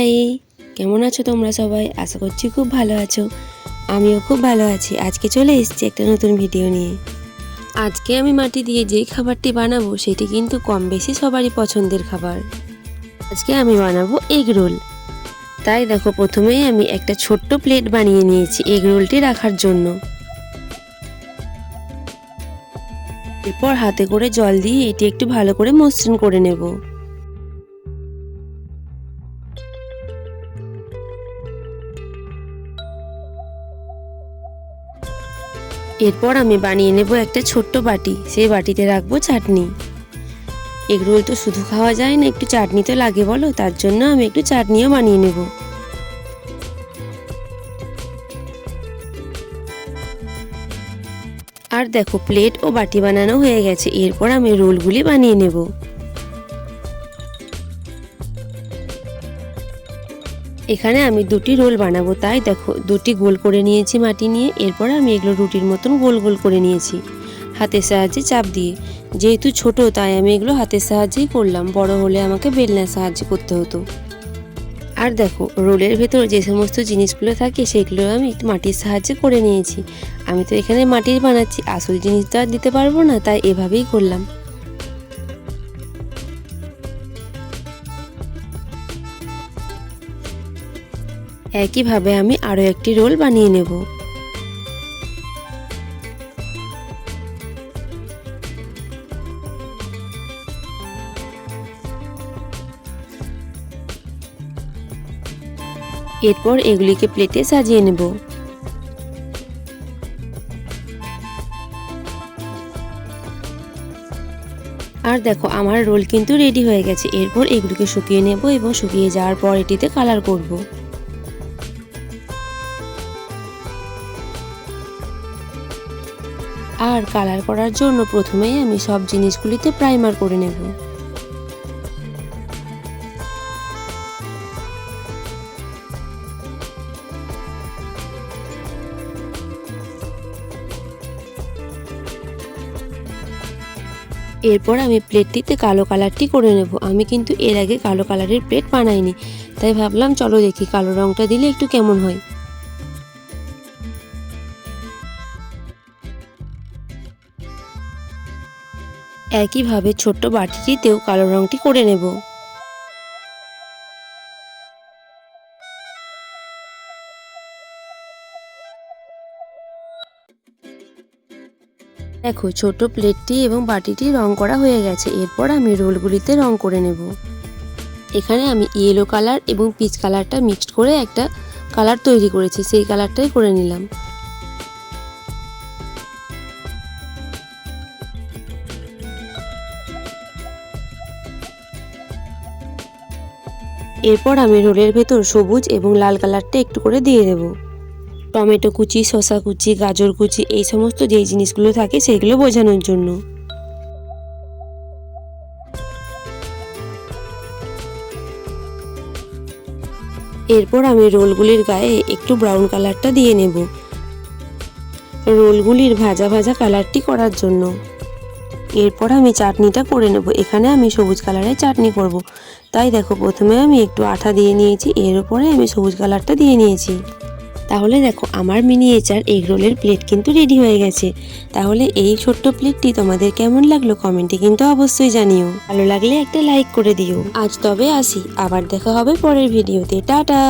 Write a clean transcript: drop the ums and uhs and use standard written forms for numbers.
High, কেমন আছো তোমরা সবাই? আশা করছি খুব ভালো আছো। আমিও খুব ভালো আছি। আজকে চলে এসেছি একটা নতুন ভিডিও নিয়ে। আজকে আমি মাটি দিয়ে যেই খাবারটি বানাবো সেটি কিন্তু কম বেশি সবারই পছন্দের খাবার। আজকে আমি বানাবো এগ রোল। তাই দেখো, প্রথমেই আমি একটা ছোট্ট প্লেট বানিয়ে নিয়েছি এগ রোলটি রাখার জন্য। এরপর হাতে করে জল দিয়ে এটি একটু ভালো করে মসৃণ করে নেব। এরপর আমি বানিয়ে নেব একটা ছোট্ট বাটি। সেই বাটিতে রাখবো চাটনি। এগরোল তো শুধু খাওয়া যায় না, একটু চাটনি তো লাগে বলো, তার জন্য আমি একটু চাটনিও বানিয়ে নেব। আর দেখো, প্লেট ও বাটি বানানো হয়ে গেছে। এরপর আমি রোলগুলি বানিয়ে নেব। এখানে আমি দুটি রোল বানাবো, তাই দেখো দুটি গোল করে নিয়েছি মাটি নিয়ে। এরপর আমি এগুলো রুটির মতন গোল গোল করে নিয়েছি হাতের সাহায্যে চাপ দিয়ে। যেহেতু ছোট তাই আমি এগুলো হাতের সাহায্যেই করলাম, বড় হলে আমাকে বেলনার সাহায্যে করতে হতো। আর দেখো, রোলের ভেতর যে সমস্ত জিনিসগুলো থাকে সেগুলো আমি একটু মাটির সাহায্যে করে নিয়েছি। আমি তো এখানে মাটির বানাচ্ছি, আসল জিনিস তো আর দিতে পারবো না, তাই এভাবেই করলাম। একইভাবে আমি আরও একটি রোল বানিয়ে নেব। এরপর এগুলিকে প্লেটে সাজিয়ে নেব। আর দেখো, আমার রোল কিন্তু রেডি হয়ে গেছে। এরপর এগুলিকে শুকিয়ে নেব এবং শুকিয়ে যাওয়ার পর এটিতে কালার করব। আর কালার করার জন্য প্রথমেই আমি সব জিনিসগুলিতে প্রাইমার করে নেব। এরপর আমি প্লেটটিতে কালো কালারটি করে নেব। আমি কিন্তু এর আগে কালো কালারের প্লেট বানাইনি, তাই ভাবলাম চলো দেখি কালো রঙটা দিলে একটু কেমন হয়। একইভাবে ছোট্ট বাটিটিতেও কালো রঙটি করে নেব। দেখো, ছোট প্লেটটি এবং বাটিটি রং করা হয়ে গেছে। এরপর আমি রোলগুলিতে রং করে নেব। এখানে আমি ইয়েলো কালার এবং পিচ কালারটা মিক্সড করে একটা কালার তৈরি করেছি, সেই কালারটাই করে নিলাম। এরপর আমি রোলের ভেতর সবুজ এবং লাল কালারটা একটু করে দিয়ে দেব। টমেটো কুচি, শসা কুচি, গাজর কুচি, এই সমস্ত যেই জিনিসগুলো থাকে সেইগুলো বোঝানোর জন্য। এরপর আমি রোলগুলির গায়ে একটু ব্রাউন কালারটা দিয়ে নেব, রোলগুলির ভাজা ভাজা কালারটি করার জন্য। এরপর আমি চাটনিটা করে নেব। এখানে আমি সবুজ কালারের চাটনি করব, তাই দেখো প্রথমে আমি একটু আঠা দিয়ে নিয়েছি, এর উপরে আমি সবুজ কালারটা দিয়ে নিয়েছি। তাহলে দেখো, আমার মিনিয়েচার এগ রোলের প্লেট কিন্তু রেডি হয়ে গেছে। তাহলে এই ছোট্ট প্লেটটি তোমাদের কেমন লাগলো কমেন্টে কিন্তু অবশ্যই জানিও। ভালো লাগলে একটা লাইক করে দিও। আজ তবে আসি, আবার দেখা হবে পরের ভিডিওতে। টাটা।